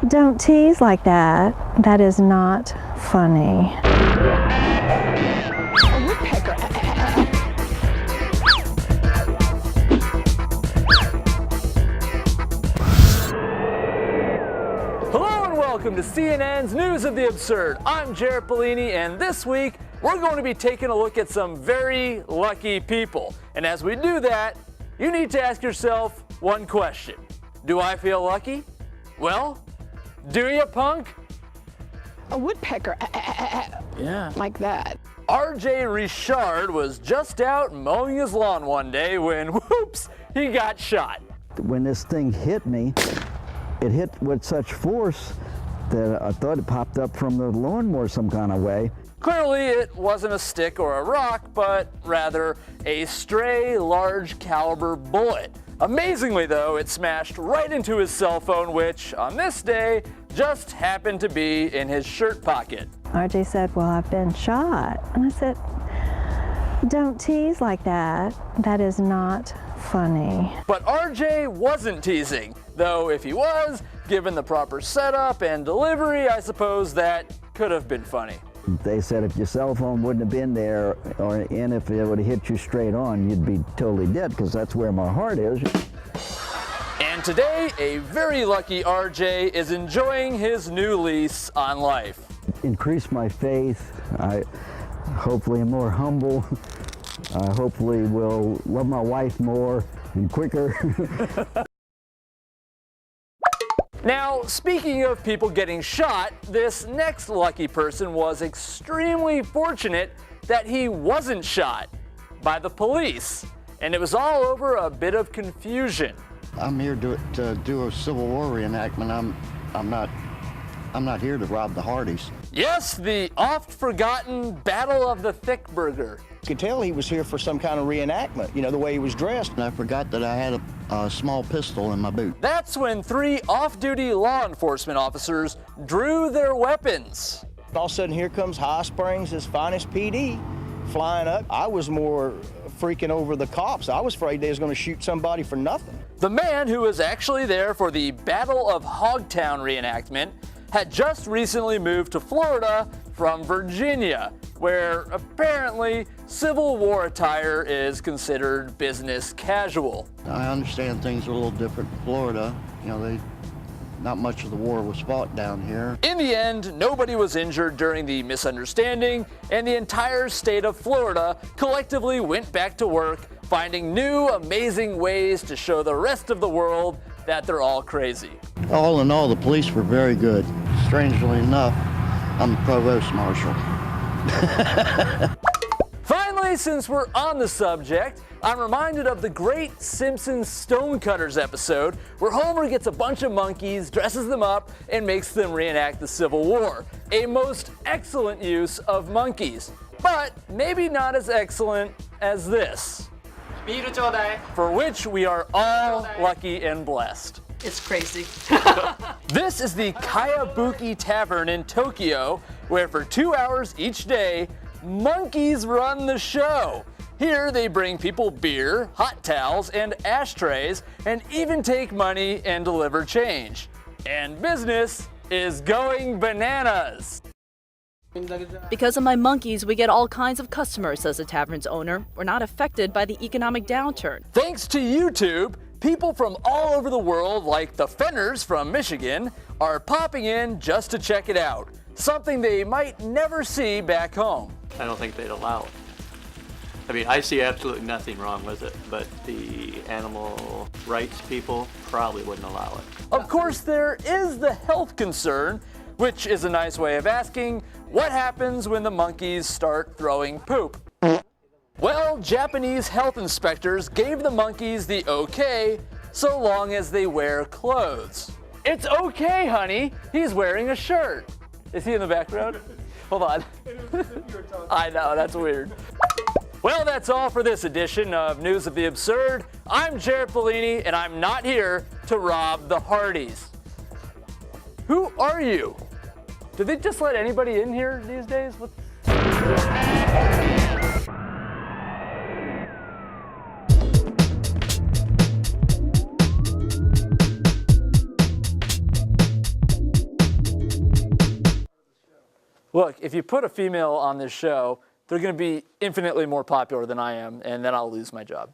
Don't tease like that. That is not funny. A woodpecker. Hello and welcome to CNN's News of the Absurd. I'm Jarrett Bellini, and this week we're going to be taking a look at some very lucky people. And as we do that, you need to ask yourself one question. Do I feel lucky? Well, do you, punk? A woodpecker. Yeah. Like that. RJ Richard was just out mowing his lawn one day when, whoops, he got shot. When this thing hit me, it hit with such force that I thought it popped up from the lawnmower some kind of way. Clearly, it wasn't a stick or a rock, but rather a stray, large caliber bullet. Amazingly, though, it smashed right into his cell phone, which, on this day, just happened to be in his shirt pocket. RJ said, well, I've been shot. And I said, don't tease like that. That is not funny. But RJ wasn't teasing, though if he was, given the proper setup and delivery, I suppose that could have been funny. They said if your cell phone wouldn't have been there, and if it would have hit you straight on, you'd be totally dead, because that's where my heart is. And today, a very lucky RJ is enjoying his new lease on life. Increase my faith. I hopefully am more humble. I hopefully will love my wife more and quicker. Now, speaking of people getting shot, this next lucky person was extremely fortunate that he wasn't shot by the police. And it was all over a bit of confusion. I'm here to do a Civil War reenactment. I'm not here to rob the Hardys. Yes, the oft-forgotten Battle of the Thick Burger. You could tell he was here for some kind of reenactment, you know, the way he was dressed. And I forgot that I had a small pistol in my boot. That's when 3 off-duty law enforcement officers drew their weapons. All of a sudden, here comes High Springs, his finest PD, flying up. I was more freaking over the cops. I was afraid they was going to shoot somebody for nothing. The man who was actually there for the Battle of Hogtown reenactment had just recently moved to Florida from Virginia, where apparently Civil War attire is considered business casual. I understand things are a little different in Florida. You know, not much of the war was fought down here. In the end, nobody was injured during the misunderstanding, and the entire state of Florida collectively went back to work, finding new, amazing ways to show the rest of the world that they're all crazy. All in all, the police were very good. Strangely enough, I'm the provost marshal. Finally, since we're on the subject, I'm reminded of the great Simpsons Stonecutters episode where Homer gets a bunch of monkeys, dresses them up, and makes them reenact the Civil War. A most excellent use of monkeys, but maybe not as excellent as this, for which we are all lucky and blessed. It's crazy. This is the Kayabuki Tavern in Tokyo, where for 2 hours each day, monkeys run the show. Here they bring people beer, hot towels, and ashtrays, and even take money and deliver change. And business is going bananas. Because of my monkeys, we get all kinds of customers, says the tavern's owner. We're not affected by the economic downturn. Thanks to YouTube, people from all over the world, like the Fenners from Michigan, are popping in just to check it out. Something they might never see back home. I don't think they'd allow it. I mean, I see absolutely nothing wrong with it, but the animal rights people probably wouldn't allow it. Of course, there is the health concern, which is a nice way of asking, what happens when the monkeys start throwing poop? Well, Japanese health inspectors gave the monkeys the okay, so long as they wear clothes. It's okay, honey. He's wearing a shirt. Is he in the background? Hold on. I know, that's weird. Well, that's all for this edition of News of the Absurd. I'm Jarrett Bellini, and I'm not here to rob the Hardys. Who are you? Do they just let anybody in here these days? Look, if you put a female on this show, they're going to be infinitely more popular than I am, and then I'll lose my job.